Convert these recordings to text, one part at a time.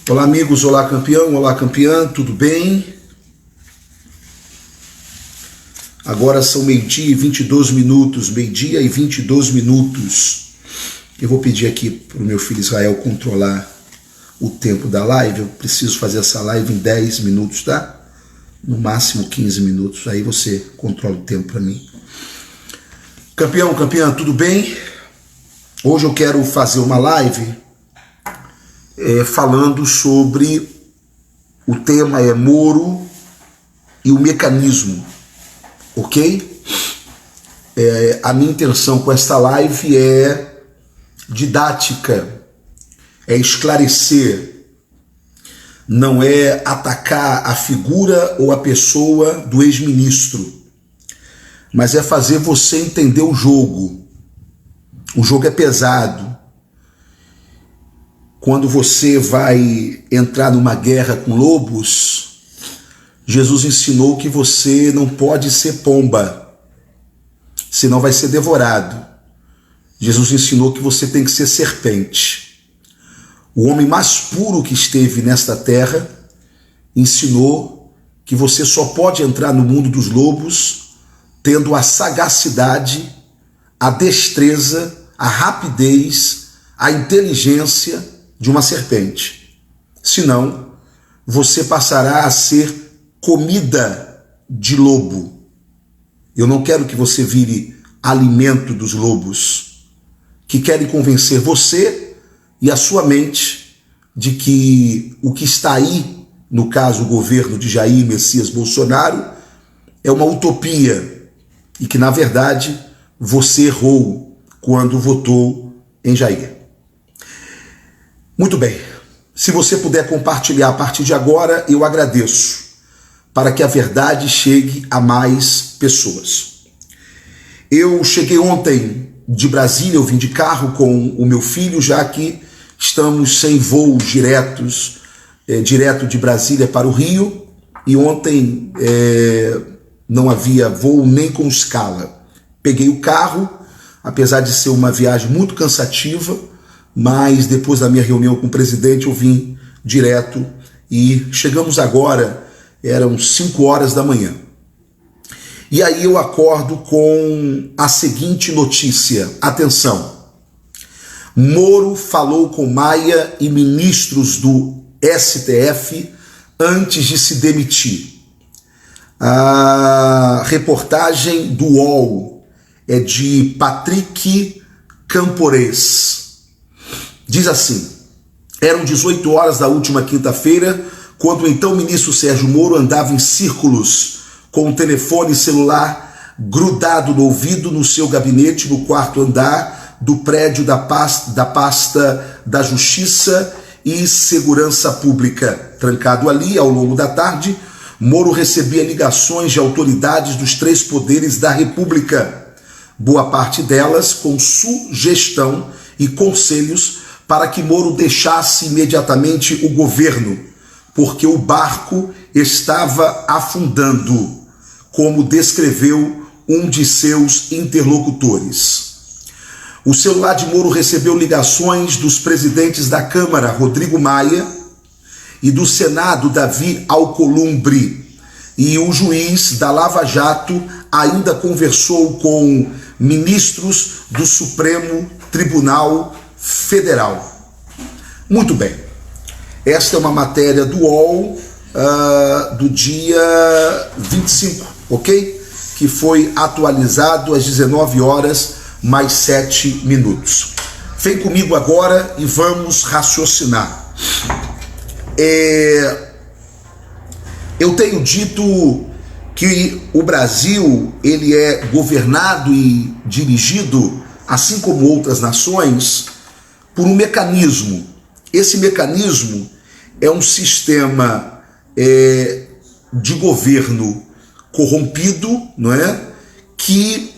Olá amigos, olá campeão, olá campeã, tudo bem? Agora são meio-dia e 22 minutos, meio-dia e 22 minutos. Eu vou pedir aqui para o meu filho Israel controlar o tempo da live. Eu preciso fazer essa live em 10 minutos, tá? No máximo 15 minutos, aí você controla o tempo para mim. Campeão, campeã, tudo bem? Hoje eu quero fazer uma live falando sobre o tema Moro e o mecanismo, ok? A minha intenção com esta live é didática, é esclarecer, não é atacar a figura ou a pessoa do ex-ministro, mas é fazer você entender o jogo. O jogo é pesado. Quando você vai entrar numa guerra com lobos, Jesus ensinou que você não pode ser pomba, senão vai ser devorado. Jesus ensinou que você tem que ser serpente. O homem mais puro que esteve nesta terra ensinou que você só pode entrar no mundo dos lobos tendo a sagacidade, a destreza, a rapidez, a inteligência de uma serpente. Senão, você passará a ser comida de lobo. Eu não quero que você vire alimento dos lobos, que querem convencer você e a sua mente de que o que está aí, no caso o governo de Jair Messias Bolsonaro, é uma utopia e que, na verdade, você errou quando votou em Jair. Muito bem, se você puder compartilhar a partir de agora, eu agradeço, para que a verdade chegue a mais pessoas. Eu cheguei ontem de Brasília, eu vim de carro com o meu filho, já que estamos sem voos direto de Brasília para o Rio, e ontem não havia voo nem com escala. Peguei o carro, apesar de ser uma viagem muito cansativa, mas depois da minha reunião com o presidente eu vim direto e chegamos agora, eram 5 horas da manhã. E aí eu acordo com a seguinte notícia, atenção: Moro falou com Maia e ministros do STF antes de se demitir. A reportagem do UOL é de Patrick Campores. Diz assim: eram 18 horas da última quinta-feira, quando então o ministro Sérgio Moro andava em círculos com o telefone celular grudado no ouvido no seu gabinete no 4º andar do prédio da pasta da Justiça e Segurança Pública. Trancado ali, ao longo da tarde, Moro recebia ligações de autoridades dos 3 poderes da República, boa parte delas com sugestão e conselhos para que Moro deixasse imediatamente o governo, porque o barco estava afundando, como descreveu um de seus interlocutores. O celular de Moro recebeu ligações dos presidentes da Câmara, Rodrigo Maia, e do Senado, Davi Alcolumbre, e o juiz da Lava Jato ainda conversou com ministros do Supremo Tribunal Federal. Muito bem, esta é uma matéria do UOL do dia 25, ok? Que foi atualizado às 19 horas mais 7 minutos. Vem comigo agora e vamos raciocinar. Eu tenho dito que o Brasil ele é governado e dirigido, assim como outras nações, por um mecanismo. Esse mecanismo é um sistema de governo corrompido, não é? Que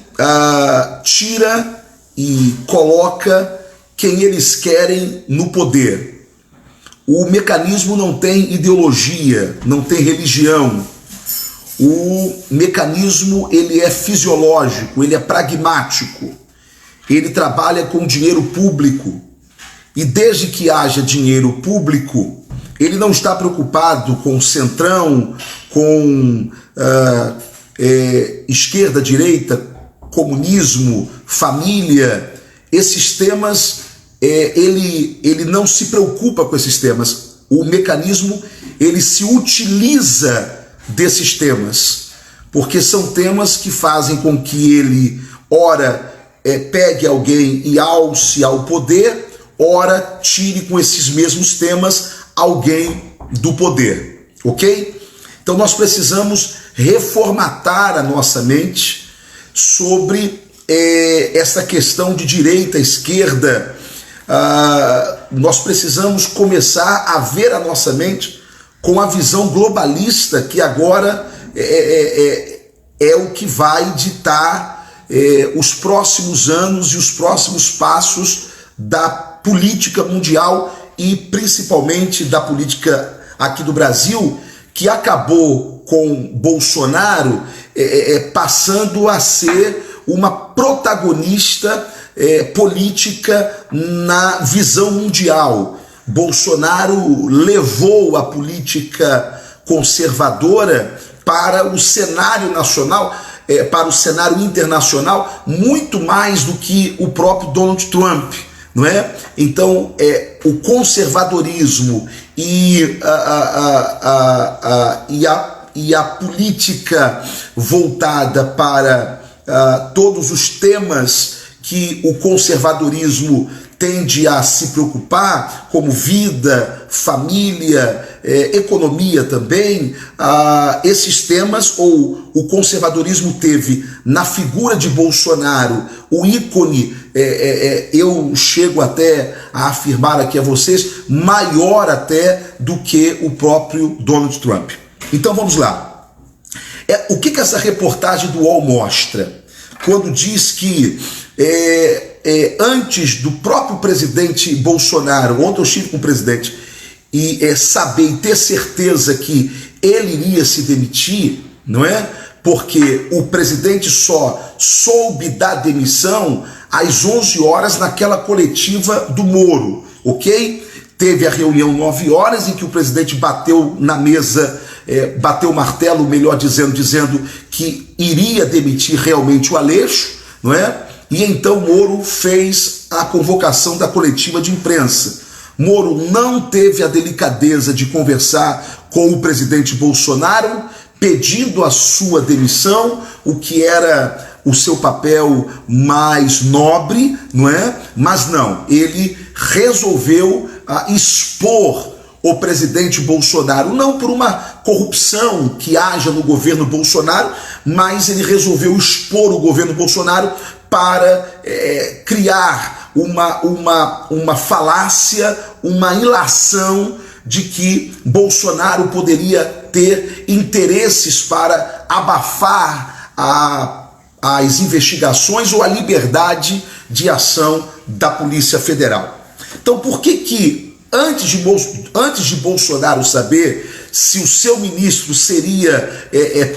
tira e coloca quem eles querem no poder. O mecanismo não tem ideologia, não tem religião. O mecanismo ele é fisiológico, ele é pragmático. Ele trabalha com dinheiro público. E desde que haja dinheiro público, ele não está preocupado com centrão, com esquerda, direita, comunismo, família. Esses temas, ele não se preocupa com esses temas. O mecanismo, ele se utiliza desses temas, porque são temas que fazem com que ele, ora, pegue alguém e alce ao poder, ora, tire com esses mesmos temas alguém do poder, ok? Então nós precisamos reformatar a nossa mente sobre essa questão de direita, esquerda. Nós precisamos começar a ver a nossa mente com a visão globalista, que agora é o que vai ditar os próximos anos e os próximos passos da política mundial e principalmente da política aqui do Brasil, que acabou com Bolsonaro passando a ser uma protagonista política na visão mundial. Bolsonaro levou a política conservadora para o cenário nacional, para o cenário internacional, muito mais do que o próprio Donald Trump, não é? Então, o conservadorismo e a política voltada para todos os temas que o conservadorismo tende a se preocupar, como vida, família, economia também, esses temas, ou o conservadorismo teve na figura de Bolsonaro o ícone, eu chego até a afirmar aqui a vocês, maior até do que o próprio Donald Trump. Então vamos lá. O que essa reportagem do UOL mostra? Quando diz que antes do próprio presidente Bolsonaro, ontem eu estive com o presidente, e saber e ter certeza que ele iria se demitir, não é? Porque o presidente só soube da demissão às 11 horas naquela coletiva do Moro, ok? Teve a reunião 9 horas em que o presidente bateu na mesa, bateu o martelo, melhor dizendo que iria demitir realmente o Aleixo, não é? E então Moro fez a convocação da coletiva de imprensa. Moro não teve a delicadeza de conversar com o presidente Bolsonaro, pedindo a sua demissão, o que era o seu papel mais nobre, não é? Mas não, ele resolveu expor o presidente Bolsonaro, não por uma corrupção que haja no governo Bolsonaro, mas ele resolveu expor o governo Bolsonaro para criar uma falácia, uma ilação de que Bolsonaro poderia ter interesses para abafar as investigações ou a liberdade de ação da Polícia Federal. Então, por que antes de Bolsonaro saber se o seu ministro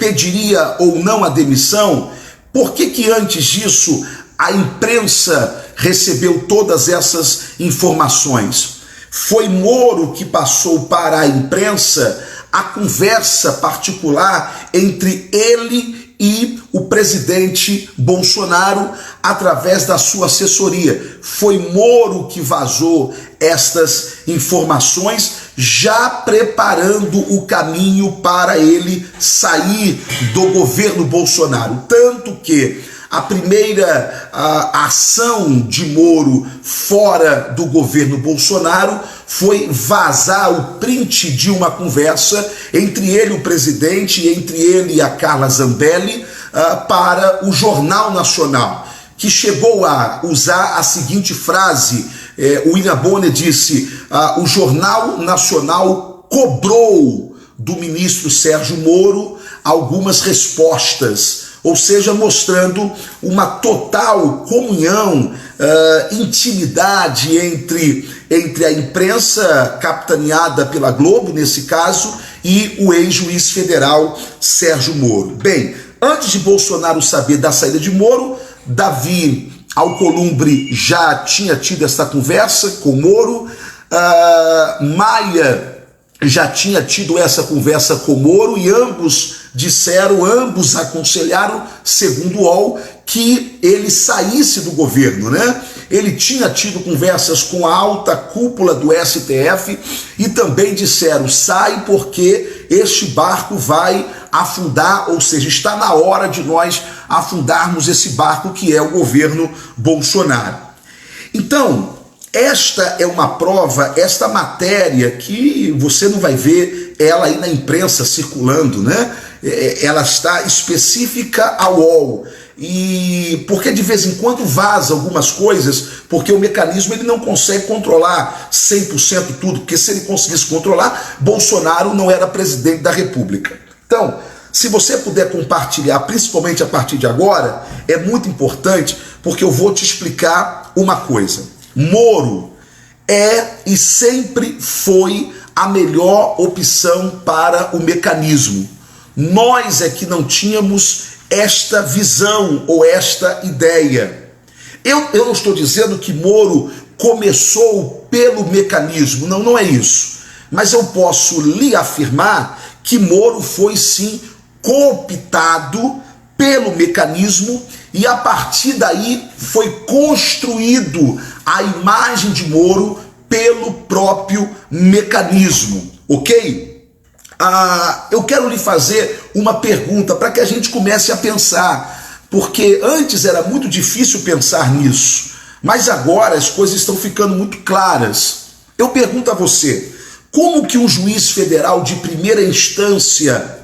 pediria ou não a demissão, por que antes disso a imprensa recebeu todas essas informações? Foi Moro que passou para a imprensa a conversa particular entre ele e o presidente Bolsonaro através da sua assessoria. Foi Moro que vazou estas informações, já preparando o caminho para ele sair do governo Bolsonaro. Tanto que a primeira ação de Moro fora do governo Bolsonaro foi vazar o print de uma conversa entre ele, o presidente, entre ele e a Carla Zambelli, para o Jornal Nacional, que chegou a usar a seguinte frase. O William Bonner disse: o Jornal Nacional cobrou do ministro Sérgio Moro algumas respostas, ou seja, mostrando uma total comunhão, intimidade entre a imprensa capitaneada pela Globo, nesse caso, e o ex-juiz federal Sérgio Moro. Bem, antes de Bolsonaro saber da saída de Moro, Davi Alcolumbre já tinha tido essa conversa com Moro, Maia já tinha tido essa conversa com Moro e ambos aconselharam, segundo o UOL, que ele saísse do governo, né? Ele tinha tido conversas com a alta cúpula do STF e também disseram: sai porque este barco vai afundar, ou seja, está na hora de nós afundarmos esse barco que é o governo Bolsonaro. Então, esta é uma prova, esta matéria que você não vai ver ela aí na imprensa circulando, né? Ela está específica ao UOL. E porque de vez em quando vaza algumas coisas, porque o mecanismo ele não consegue controlar 100% tudo, porque se ele conseguisse controlar, Bolsonaro não era presidente da República. Então, se você puder compartilhar, principalmente a partir de agora, é muito importante, porque eu vou te explicar uma coisa. Moro é e sempre foi a melhor opção para o mecanismo. Nós é que não tínhamos esta visão ou esta ideia. Eu não estou dizendo que Moro começou pelo mecanismo, não é isso. Mas eu posso lhe afirmar que Moro foi sim cooptado pelo mecanismo e a partir daí foi construído a imagem de Moro pelo próprio mecanismo, ok? Eu quero lhe fazer uma pergunta para que a gente comece a pensar, porque antes era muito difícil pensar nisso, mas agora as coisas estão ficando muito claras. Eu pergunto a você, como que um juiz federal de primeira instância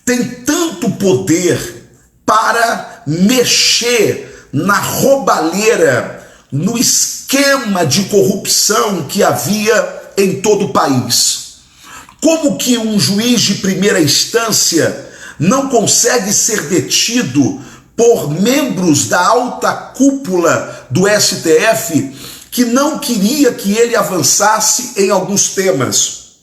tem tanto poder para mexer na roubalheira, no esquema de corrupção que havia em todo o país? Como que um juiz de primeira instância não consegue ser detido por membros da alta cúpula do STF que não queria que ele avançasse em alguns temas?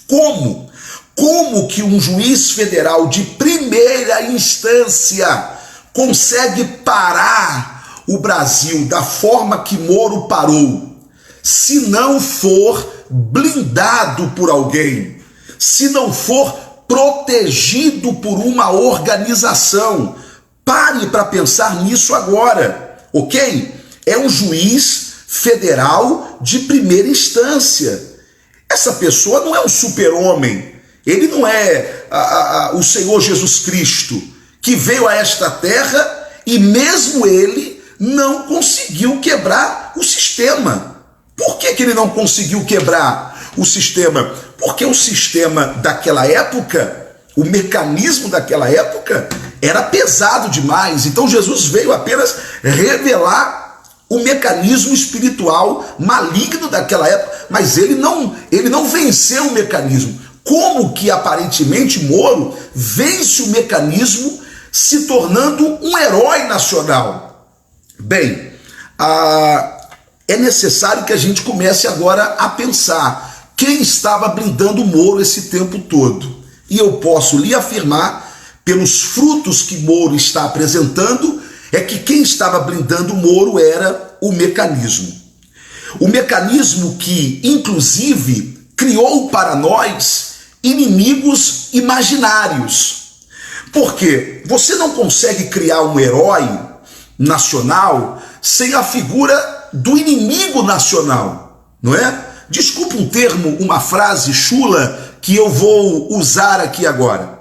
Como? Como que um juiz federal de primeira instância consegue parar o Brasil da forma que Moro parou, se não for blindado por alguém, se não for protegido por uma organização? Pare para pensar nisso agora, ok? É um juiz federal de primeira instância. Essa pessoa não é um super-homem, ele não é o Senhor Jesus Cristo, que veio a esta terra e mesmo ele não conseguiu quebrar o sistema. Por que ele não conseguiu quebrar o sistema? Porque o sistema daquela época, o mecanismo daquela época, era pesado demais. Então Jesus veio apenas revelar o mecanismo espiritual maligno daquela época, mas ele não venceu o mecanismo. Como que aparentemente Moro vence o mecanismo se tornando um herói nacional? Bem, é necessário que a gente comece agora a pensar quem estava blindando Moro esse tempo todo. E eu posso lhe afirmar, pelos frutos que Moro está apresentando, é que quem estava blindando Moro era o mecanismo. O mecanismo que, inclusive, criou para nós inimigos imaginários. Porque você não consegue criar um herói nacional sem a figura do inimigo nacional, não é? Desculpe um termo, uma frase chula que eu vou usar aqui agora.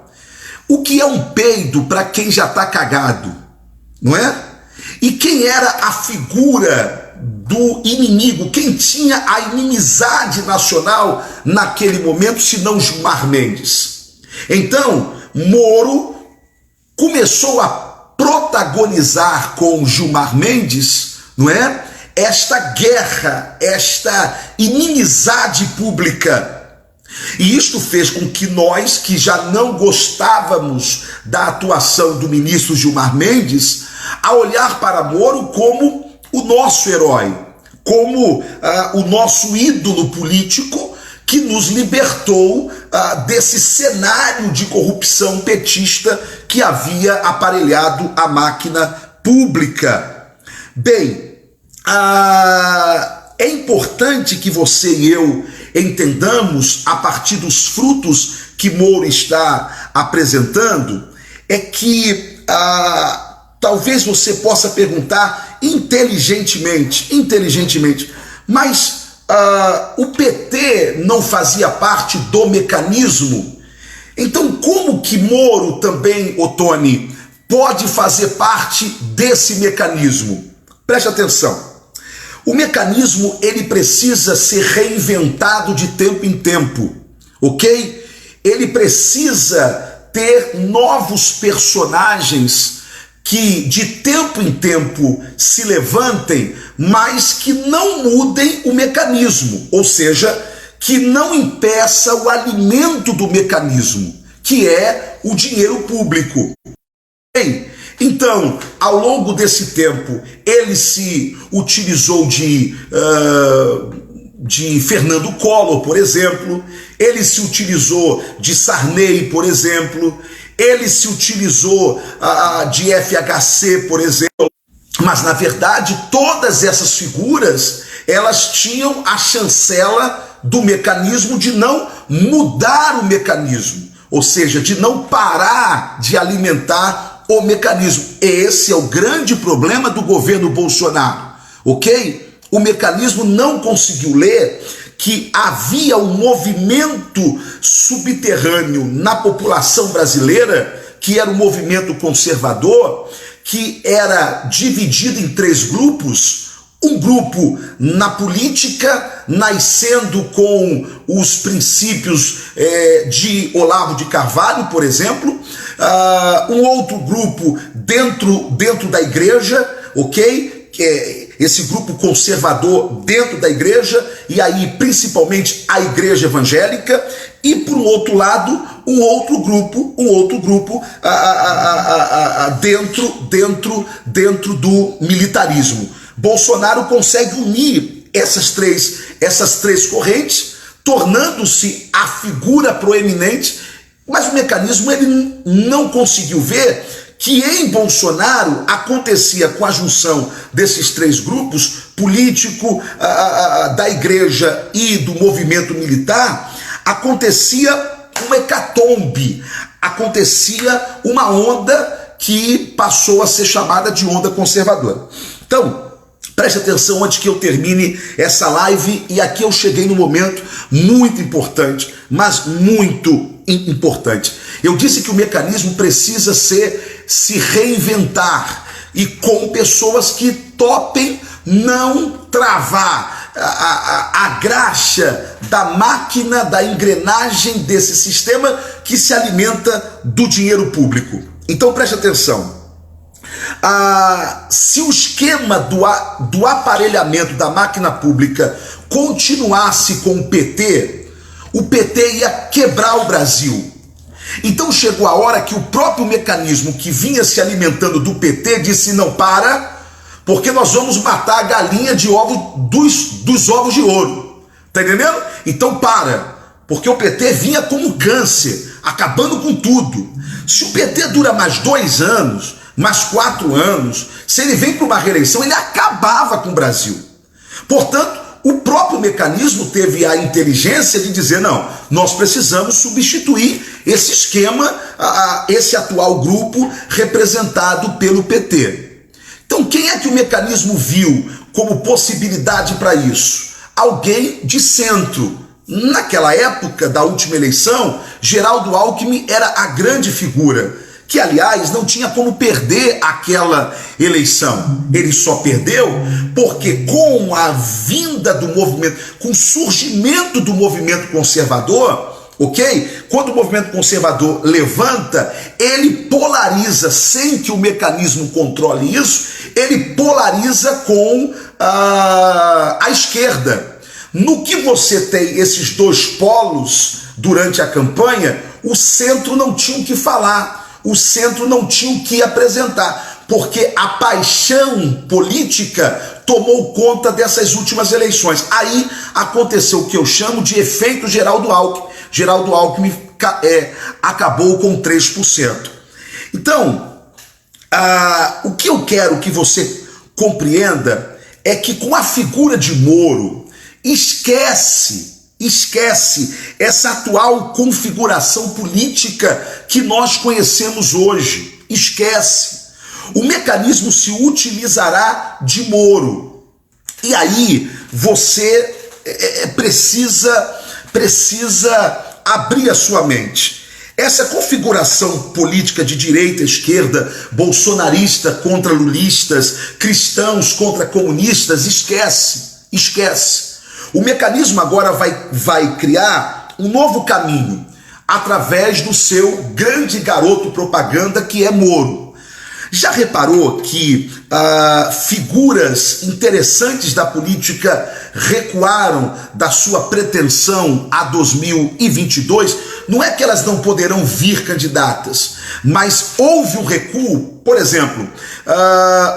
O que é um peido para quem já está cagado, não é? E quem era a figura do inimigo, quem tinha a inimizade nacional naquele momento, se não Gilmar Mendes? Então, Moro começou a protagonizar com Gilmar Mendes, não é? Esta guerra, esta inimizade pública. E isto fez com que nós, que já não gostávamos da atuação do ministro Gilmar Mendes, a olhar para Moro como o nosso herói, como o nosso ídolo político que nos libertou desse cenário de corrupção petista que havia aparelhado a máquina pública. Bem, é importante que você e eu entendamos a partir dos frutos que Moro está apresentando é que talvez você possa perguntar inteligentemente, mas o PT não fazia parte do mecanismo? Então como que Moro também, Ottoni, pode fazer parte desse mecanismo? Preste atenção. O mecanismo, ele precisa ser reinventado de tempo em tempo, ok? Ele precisa ter novos personagens que de tempo em tempo se levantem, mas que não mudem o mecanismo, ou seja, que não impeça o alimento do mecanismo, que é o dinheiro público. Bem, então, ao longo desse tempo, ele se utilizou de Fernando Collor, por exemplo, ele se utilizou de Sarney, por exemplo, ele se utilizou de FHC, por exemplo, mas na verdade todas essas figuras, elas tinham a chancela do mecanismo de não mudar o mecanismo, ou seja, de não parar de alimentar o mecanismo. Esse é o grande problema do governo Bolsonaro, ok? O mecanismo não conseguiu ler que havia um movimento subterrâneo na população brasileira, que era o movimento conservador, que era dividido em 3 grupos. Um grupo na política, nascendo com os princípios de Olavo de Carvalho, por exemplo, um outro grupo dentro da igreja, ok? Esse grupo conservador dentro da igreja, e aí principalmente a igreja evangélica, e por um outro lado, um outro grupo dentro do militarismo. Bolsonaro consegue unir essas três correntes, tornando-se a figura proeminente, mas o mecanismo ele não conseguiu ver que em Bolsonaro acontecia, com a junção desses 3 grupos, político, da igreja e do movimento militar, acontecia uma hecatombe, acontecia uma onda que passou a ser chamada de onda conservadora. Então, preste atenção antes que eu termine essa live, e aqui eu cheguei num momento muito importante, mas muito importante. Eu disse que o mecanismo precisa se reinventar, e com pessoas que topem não travar a graxa da máquina, da engrenagem desse sistema que se alimenta do dinheiro público. Então preste atenção. Se o esquema do aparelhamento da máquina pública continuasse com o PT ia quebrar o Brasil. Então chegou a hora que o próprio mecanismo que vinha se alimentando do PT disse: não, para, porque nós vamos matar a galinha de ovo dos ovos de ouro. Tá entendendo? Então para, porque o PT vinha como câncer, acabando com tudo. Se o PT dura mais 2 anos, mais 4 anos, se ele vem para uma reeleição, ele acabava com o Brasil. Portanto, o próprio mecanismo teve a inteligência de dizer: não, nós precisamos substituir esse esquema, esse atual grupo representado pelo PT. Então, quem é que o mecanismo viu como possibilidade para isso? Alguém de centro. Naquela época da última eleição, Geraldo Alckmin era a grande figura, que aliás não tinha como perder aquela eleição. Ele só perdeu porque com a vinda do movimento, com o surgimento do movimento conservador, ok? Quando o movimento conservador levanta, ele polariza, sem que o mecanismo controle isso, ele polariza com a esquerda. No que você tem esses 2 polos durante a campanha, o centro não tinha o que falar, o centro não tinha o que apresentar, porque a paixão política tomou conta dessas últimas eleições. Aí aconteceu o que eu chamo de efeito Geraldo Alckmin. Geraldo Alckmin acabou com 3%. Então, o que eu quero que você compreenda é que com a figura de Moro, esquece Esquece essa atual configuração política que nós conhecemos hoje. Esquece. O mecanismo se utilizará de Moro. E aí você precisa abrir a sua mente. Essa configuração política de direita, esquerda, bolsonarista contra lulistas, cristãos contra comunistas, esquece. O mecanismo agora vai criar um novo caminho através do seu grande garoto propaganda que é Moro. Já reparou que figuras interessantes da política recuaram da sua pretensão a 2022? Não é que elas não poderão vir candidatas, mas houve um recuo. Por exemplo,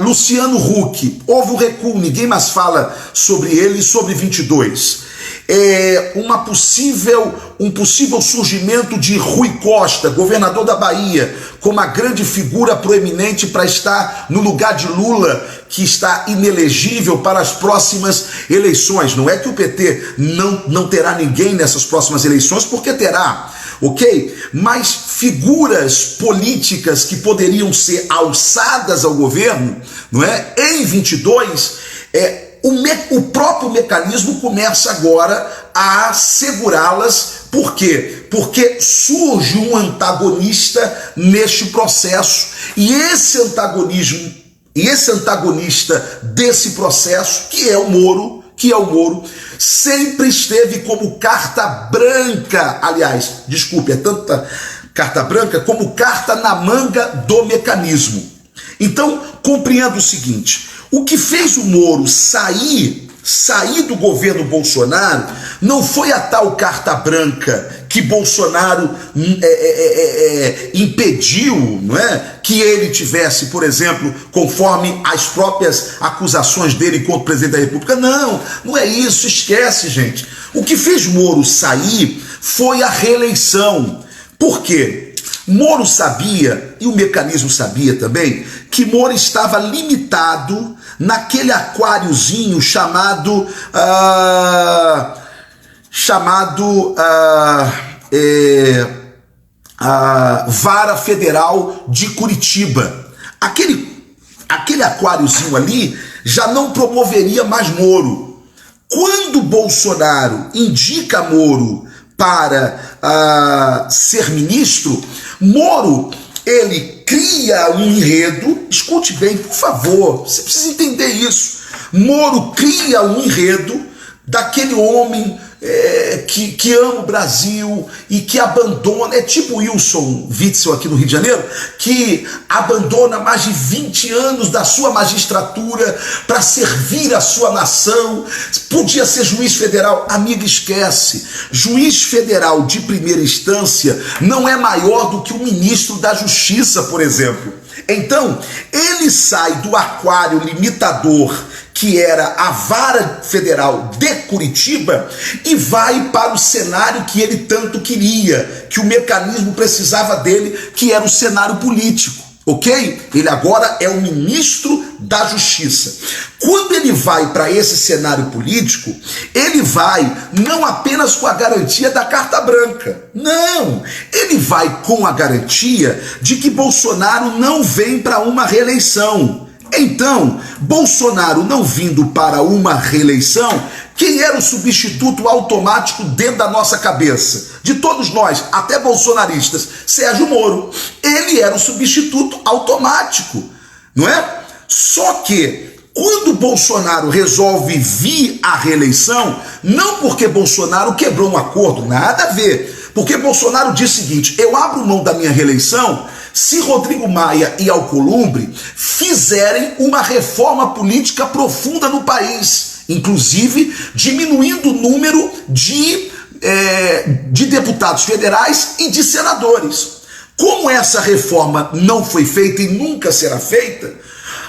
Luciano Huck, houve um recuo, ninguém mais fala sobre ele e sobre 22. Um possível surgimento de Rui Costa, governador da Bahia, como a grande figura proeminente para estar no lugar de Lula, que está inelegível para as próximas eleições. Não é que o PT não terá ninguém nessas próximas eleições, porque terá, ok? Mas figuras políticas que poderiam ser alçadas ao governo, não é? Em 22, o próprio mecanismo começa agora a segurá-las. Por quê? Porque surge um antagonista neste processo, e esse antagonista desse processo, que é o Moro, sempre esteve como carta branca, aliás, desculpe, é tanta carta branca como carta na manga do mecanismo. Então, compreenda o seguinte: o que fez o Moro sair do governo Bolsonaro não foi a tal carta branca que Bolsonaro impediu, não é? Que ele tivesse, por exemplo, conforme as próprias acusações dele contra o presidente da República. Não é isso, esquece, gente. O que fez Moro sair foi a reeleição. Por quê? Moro sabia, e o mecanismo sabia também, que Moro estava limitado naquele aquáriozinho chamado Vara Federal de Curitiba. Aquele aquáriozinho ali já não promoveria mais Moro. Quando Bolsonaro indica Moro para ser ministro, Moro, ele cria um enredo. Escute bem, por favor, você precisa entender isso. Moro cria um enredo daquele homem que ama o Brasil e que abandona, é tipo Wilson Witzel aqui no Rio de Janeiro, que abandona mais de 20 anos da sua magistratura para servir a sua nação. Podia ser juiz federal. Amiga, esquece. Juiz federal de primeira instância não é maior do que o ministro da Justiça, por exemplo. Então, ele sai do aquário limitador que era a Vara Federal de Curitiba e vai para o cenário que ele tanto queria, que o mecanismo precisava dele, que era o cenário político, ok? Ele agora é o ministro da Justiça. Quando ele vai para esse cenário político, ele vai não apenas com a garantia da carta branca, não, ele vai com a garantia de que Bolsonaro não vem para uma reeleição. Então, Bolsonaro não vindo para uma reeleição, quem era o substituto automático dentro da nossa cabeça? De todos nós, até bolsonaristas, Sérgio Moro. Ele era o substituto automático, não é? Só que, quando Bolsonaro resolve vir à reeleição, não porque Bolsonaro quebrou um acordo, nada a ver, porque Bolsonaro diz o seguinte: eu abro mão da minha reeleição se Rodrigo Maia e Alcolumbre fizerem uma reforma política profunda no país, inclusive diminuindo o número de deputados federais e de senadores. Como essa reforma não foi feita e nunca será feita,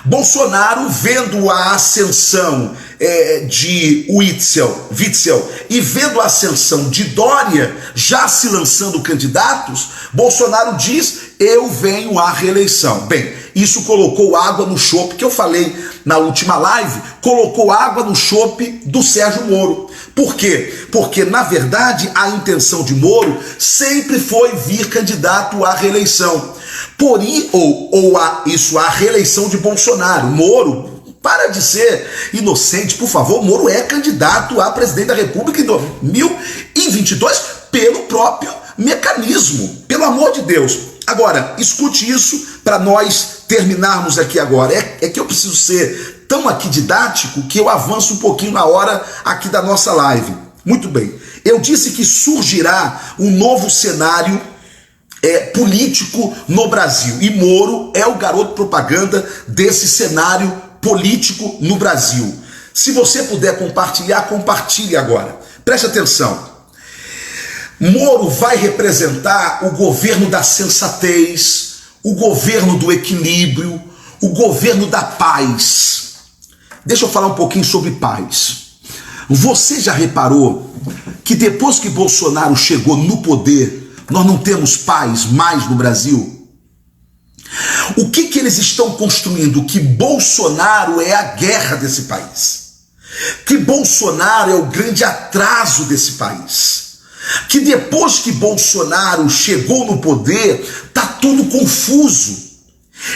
Bolsonaro, vendo a ascensão de Witzel e vendo a ascensão de Dória já se lançando candidatos, Bolsonaro diz: eu venho à reeleição. Bem, isso colocou água no chope, que eu falei na última live, colocou água no chope do Sérgio Moro. Por quê? Porque, na verdade, a intenção de Moro sempre foi vir candidato à reeleição. A reeleição de Bolsonaro. Moro, para de ser inocente, por favor. Moro é candidato a presidente da República em 2022 pelo próprio mecanismo. Pelo amor de Deus. Agora, escute isso para nós terminarmos aqui agora. É que eu preciso ser tão aqui didático que eu avanço um pouquinho na hora aqui da nossa live. Muito bem. Eu disse que surgirá um novo cenário político no Brasil. E Moro é o garoto propaganda desse cenário político no Brasil. Se você puder compartilhar, compartilhe agora. Preste atenção. Moro vai representar o governo da sensatez, o governo do equilíbrio, o governo da paz. Deixa eu falar um pouquinho sobre paz. Você já reparou que depois que Bolsonaro chegou no poder, nós não temos paz mais no Brasil? O que eles estão construindo? Que Bolsonaro é a guerra desse país. Que Bolsonaro é o grande atraso desse país. Que depois que Bolsonaro chegou no poder, tá tudo confuso.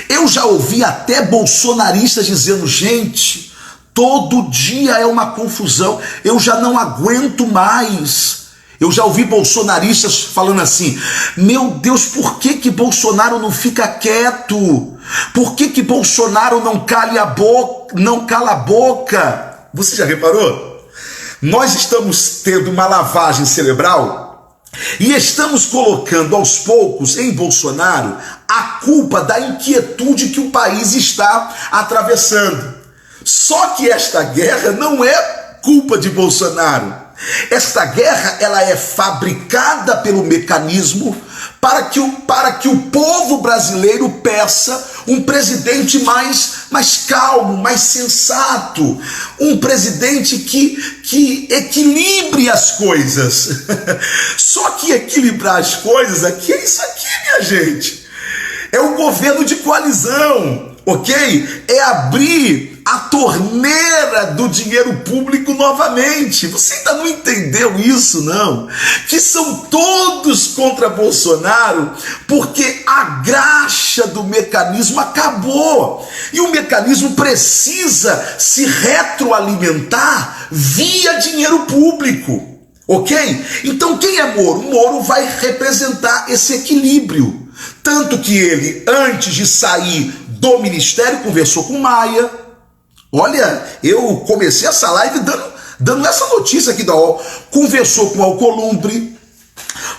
Eu já ouvi até bolsonaristas dizendo, gente, todo dia é uma confusão, eu já não aguento mais. Eu já ouvi bolsonaristas falando assim, meu Deus, por que Bolsonaro não fica quieto? Por que Bolsonaro não cala a boca? Você já reparou? Nós estamos tendo uma lavagem cerebral e estamos colocando aos poucos em Bolsonaro a culpa da inquietude que o país está atravessando. Só que esta guerra não é culpa de Bolsonaro. Esta guerra ela é fabricada pelo mecanismo para que o povo brasileiro peça um presidente mais calmo, mais sensato, um presidente que equilibre as coisas. Só que equilibrar as coisas aqui é isso aqui, minha gente. É um governo de coalizão, ok? É abrir a torneira do dinheiro público novamente. Você ainda não entendeu isso, não? Que são todos contra Bolsonaro porque a graxa do mecanismo acabou. E o mecanismo precisa se retroalimentar via dinheiro público, ok? Então quem é Moro? Moro vai representar esse equilíbrio. Tanto que ele, antes de sair do ministério, conversou com Maia. Olha, eu comecei essa live dando essa notícia aqui da UOL. Conversou com Alcolumbre,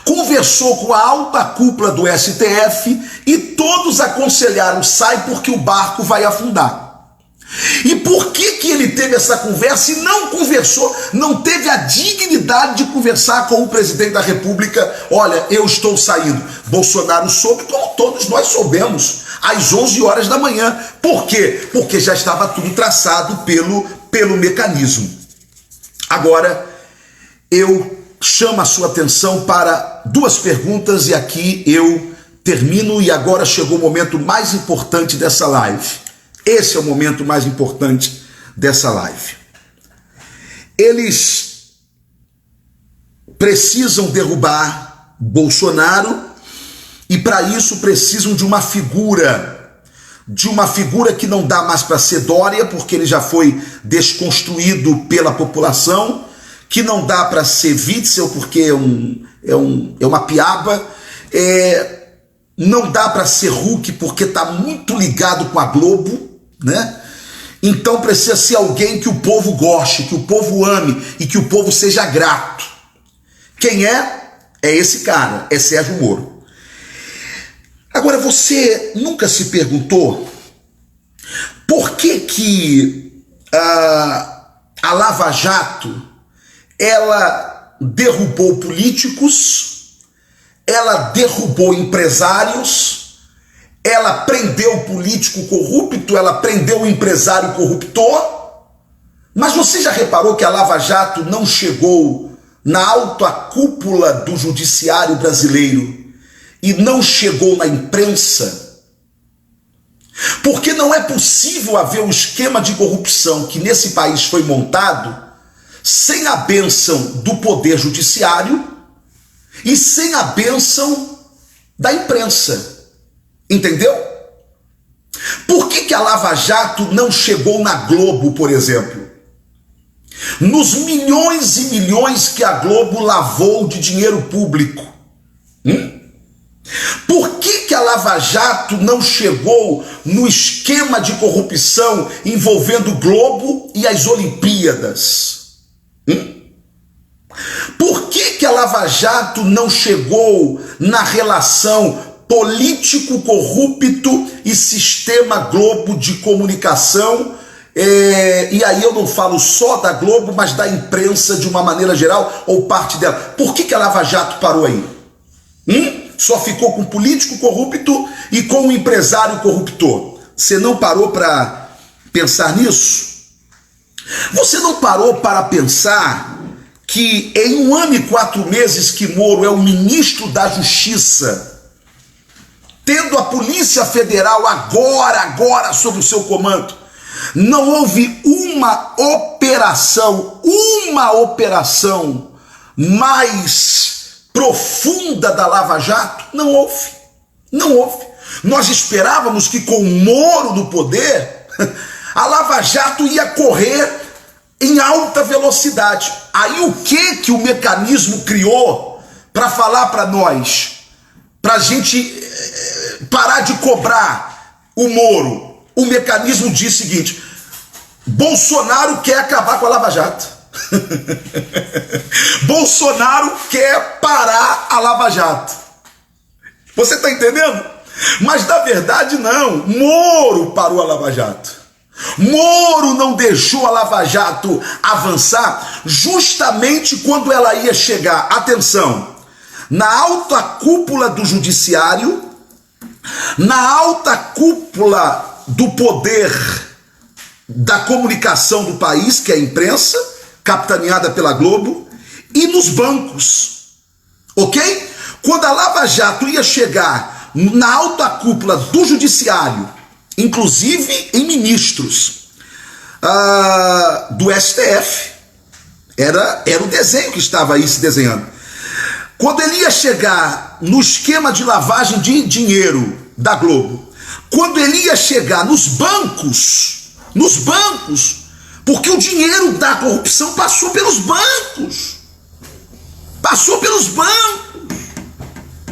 conversou com a alta cúpula do STF e todos aconselharam, sai porque o barco vai afundar. E por que ele teve essa conversa e não conversou, não teve a dignidade de conversar com o presidente da República? Olha, eu estou saindo. Bolsonaro soube, como todos nós soubemos, às 11 horas da manhã. Por quê? Porque já estava tudo traçado pelo mecanismo. Agora, eu chamo a sua atenção para duas perguntas e aqui eu termino e agora chegou o momento mais importante dessa live. Esse é o momento mais importante dessa live. Eles precisam derrubar Bolsonaro e para isso precisam de uma figura que não dá mais para ser Dória, porque ele já foi desconstruído pela população, que não dá para ser Witzel, porque é uma piaba, não dá para ser Huck, porque está muito ligado com a Globo, né? Então precisa ser alguém que o povo goste, que o povo ame e que o povo seja grato. Quem é? É esse cara, é Sérgio Moro. Agora, você nunca se perguntou por que a Lava Jato ela derrubou políticos, ela derrubou empresários, ela prendeu o político corrupto, ela prendeu o empresário corruptor? Mas você já reparou que a Lava Jato não chegou na alta cúpula do judiciário brasileiro e não chegou na imprensa? Porque não é possível haver um esquema de corrupção que nesse país foi montado sem a bênção do poder judiciário e sem a bênção da imprensa. Entendeu? Por que a Lava Jato não chegou na Globo, por exemplo? Nos milhões e milhões que a Globo lavou de dinheiro público. Por que a Lava Jato não chegou no esquema de corrupção envolvendo o Globo e as Olimpíadas? Por que a Lava Jato não chegou na relação político corrupto e sistema Globo de comunicação? E aí eu não falo só da Globo, mas da imprensa de uma maneira geral, ou parte dela. Por que a Lava Jato parou aí? Só ficou com político corrupto e com o empresário corruptor. Você não parou para pensar nisso? Você não parou para pensar que em 1 ano e 4 meses que Moro é o ministro da Justiça, tendo a Polícia Federal agora sob o seu comando, não houve uma operação mais profunda da Lava Jato? Não houve. Nós esperávamos que com o Moro no poder, a Lava Jato ia correr em alta velocidade. Aí o que o mecanismo criou para falar para nós, para a gente parar de cobrar o Moro? O mecanismo diz o seguinte: Bolsonaro quer acabar com a Lava Jato. Bolsonaro quer parar a Lava Jato. Você está entendendo? Mas na verdade não. Moro parou a Lava Jato. Moro não deixou a Lava Jato avançar justamente quando ela ia chegar, atenção, na alta cúpula do judiciário, na alta cúpula do poder da comunicação do país, que é a imprensa, capitaneada pela Globo, e nos bancos, ok? Quando a Lava Jato ia chegar na alta cúpula do judiciário, inclusive em ministros do STF, era o desenho que estava aí se desenhando. Quando ele ia chegar no esquema de lavagem de dinheiro da Globo, quando ele ia chegar nos bancos, porque o dinheiro da corrupção passou pelos bancos,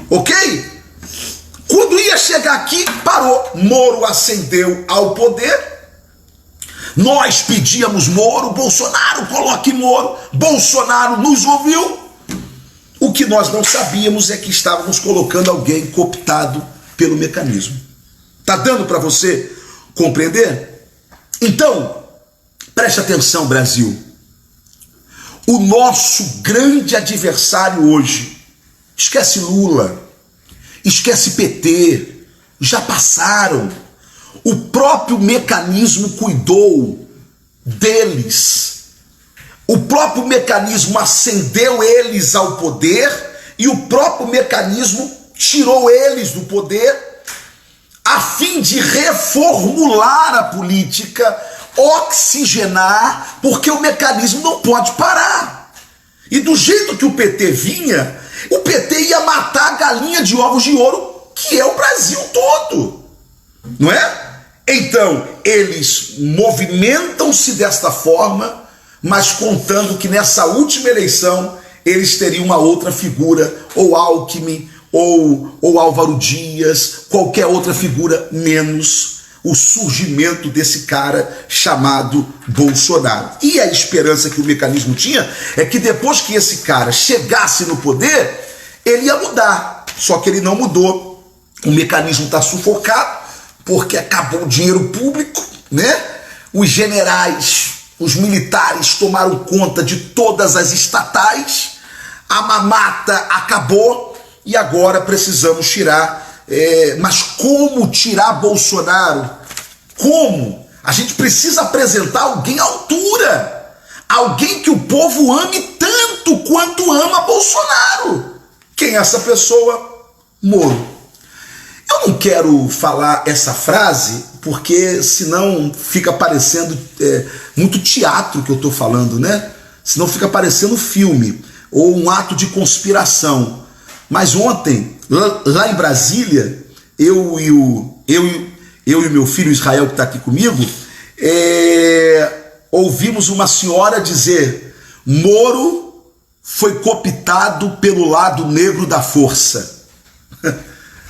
ok? Quando ia chegar aqui, parou. Moro ascendeu ao poder. Nós pedíamos Moro, Bolsonaro, coloque Moro. Bolsonaro nos ouviu. O que nós não sabíamos é que estávamos colocando alguém cooptado pelo mecanismo. Tá dando para você compreender? Então, preste atenção, Brasil. O nosso grande adversário hoje, esquece Lula, esquece PT, já passaram. O próprio mecanismo cuidou deles. O próprio mecanismo ascendeu eles ao poder e o próprio mecanismo tirou eles do poder a fim de reformular a política, oxigenar, porque o mecanismo não pode parar. E do jeito que o PT vinha, o PT ia matar a galinha de ovos de ouro, que é o Brasil todo, não é? Então, eles movimentam-se desta forma, mas contando que nessa última eleição eles teriam uma outra figura, ou Alckmin, ou Álvaro Dias, qualquer outra figura, menos o surgimento desse cara chamado Bolsonaro. E a esperança que o mecanismo tinha é que depois que esse cara chegasse no poder, ele ia mudar. Só que ele não mudou. O mecanismo está sufocado, porque acabou o dinheiro público, né? Os generais, os militares tomaram conta de todas as estatais, a mamata acabou e agora precisamos tirar. Mas como tirar Bolsonaro? Como? A gente precisa apresentar alguém à altura, alguém que o povo ame tanto quanto ama Bolsonaro. Quem é essa pessoa? Moro. Eu não quero falar essa frase porque senão fica parecendo muito teatro que eu estou falando, né? Senão fica parecendo filme ou um ato de conspiração. Mas ontem, lá em Brasília, eu e meu filho Israel, que está aqui comigo, ouvimos uma senhora dizer: Moro foi cooptado pelo lado negro da força.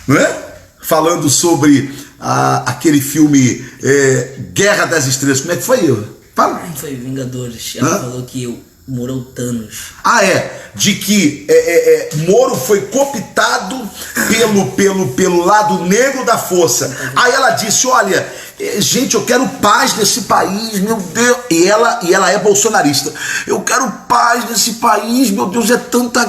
Não é? Falando sobre aquele filme Guerra das Estrelas. Como é que foi? Fala. Foi Vingadores. Ela falou que o Moro é o Thanos. De que Moro foi cooptado pelo lado negro da força. Aí ela disse: olha, gente, eu quero paz nesse país, meu Deus. E ela é bolsonarista. Eu quero paz nesse país, meu Deus, é tanta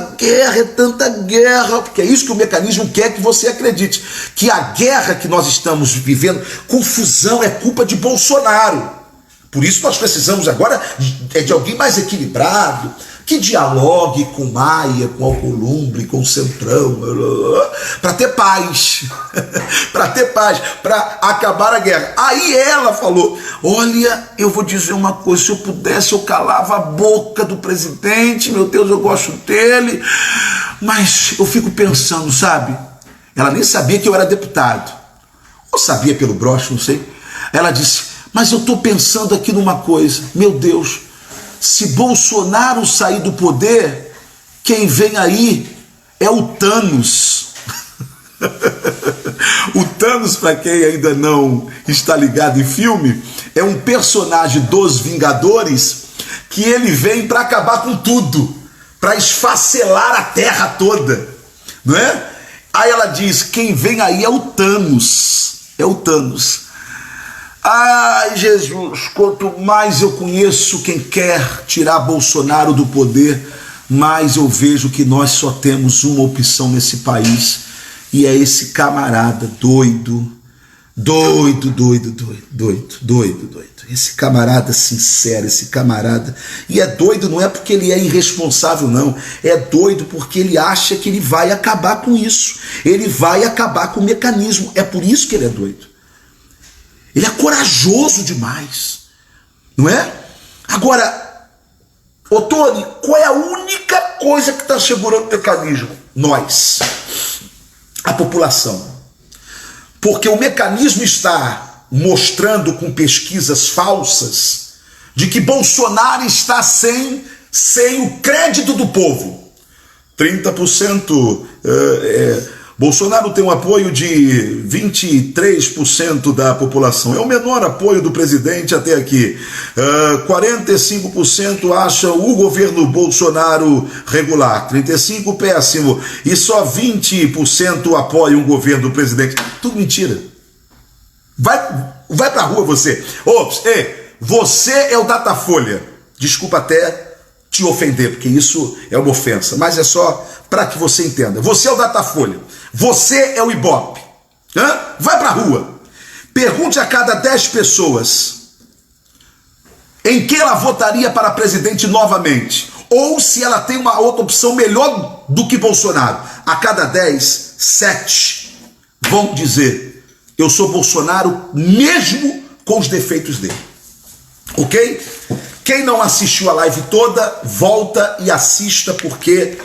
guerra. Porque é isso que o mecanismo quer que você acredite. Que a guerra que nós estamos vivendo, confusão, é culpa de Bolsonaro. Por isso nós precisamos agora de alguém mais equilibrado, que dialogue com Maia, com Alcolumbre, com Centrão, para ter paz, para acabar a guerra. Aí ela falou: olha, eu vou dizer uma coisa, se eu pudesse eu calava a boca do presidente, meu Deus, eu gosto dele, mas eu fico pensando, sabe? Ela nem sabia que eu era deputado, ou sabia pelo broche, não sei. Ela disse: mas eu estou pensando aqui numa coisa, meu Deus, se Bolsonaro sair do poder, quem vem aí é o Thanos. O Thanos, para quem ainda não está ligado em filme, é um personagem dos Vingadores que ele vem para acabar com tudo, para esfacelar a terra toda, não é? Aí ela diz: quem vem aí é o Thanos, Ai, Jesus, quanto mais eu conheço quem quer tirar Bolsonaro do poder, mais eu vejo que nós só temos uma opção nesse país, e é esse camarada doido. Esse camarada sincero, esse camarada. E é doido não é porque ele é irresponsável, não. É doido porque ele acha que ele vai acabar com isso. Ele vai acabar com o mecanismo. É por isso que ele é doido. Ele é corajoso demais, não é? Agora, ô Tony, qual é a única coisa que está segurando o mecanismo? Nós, a população. Porque o mecanismo está mostrando com pesquisas falsas de que Bolsonaro está sem o crédito do povo. 30%. Bolsonaro tem um apoio de 23% da população. É o menor apoio do presidente até aqui. 45% acham o governo Bolsonaro regular, 35% péssimo, e só 20% apoiam o governo do presidente. Tudo mentira. Vai pra rua você. Você é o Datafolha. Desculpa até te ofender, porque isso é uma ofensa, mas é só para que você entenda. Você é o Datafolha. Você é o Ibope. Vai pra rua. Pergunte a cada 10 pessoas em que ela votaria para presidente novamente, ou se ela tem uma outra opção melhor do que Bolsonaro. A cada 10, 7 vão dizer: eu sou Bolsonaro mesmo com os defeitos dele. Ok? Quem não assistiu a live toda, volta e assista, porque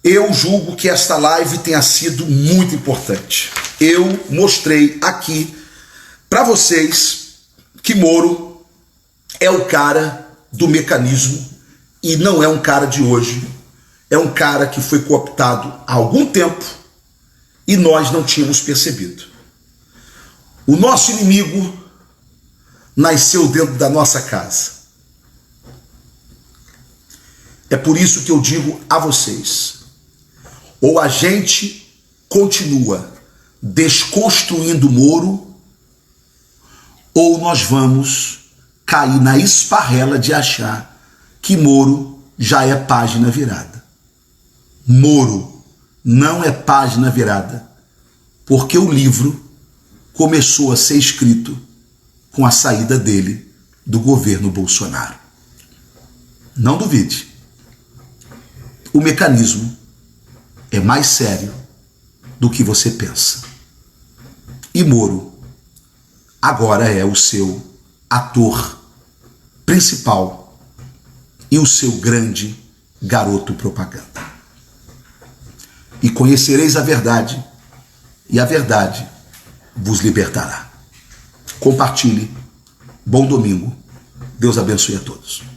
eu julgo que esta live tenha sido muito importante. Eu mostrei aqui para vocês que Moro é o cara do mecanismo e não é um cara de hoje. É um cara que foi cooptado há algum tempo e nós não tínhamos percebido. O nosso inimigo nasceu dentro da nossa casa. É por isso que eu digo a vocês: ou a gente continua desconstruindo Moro, ou nós vamos cair na esparrela de achar que Moro já é página virada. Moro não é página virada, porque o livro começou a ser escrito com a saída dele do governo Bolsonaro. Não duvide. O mecanismo é mais sério do que você pensa. E Moro agora é o seu ator principal e o seu grande garoto propaganda. E conhecereis a verdade, e a verdade vos libertará. Compartilhe. Bom domingo. Deus abençoe a todos.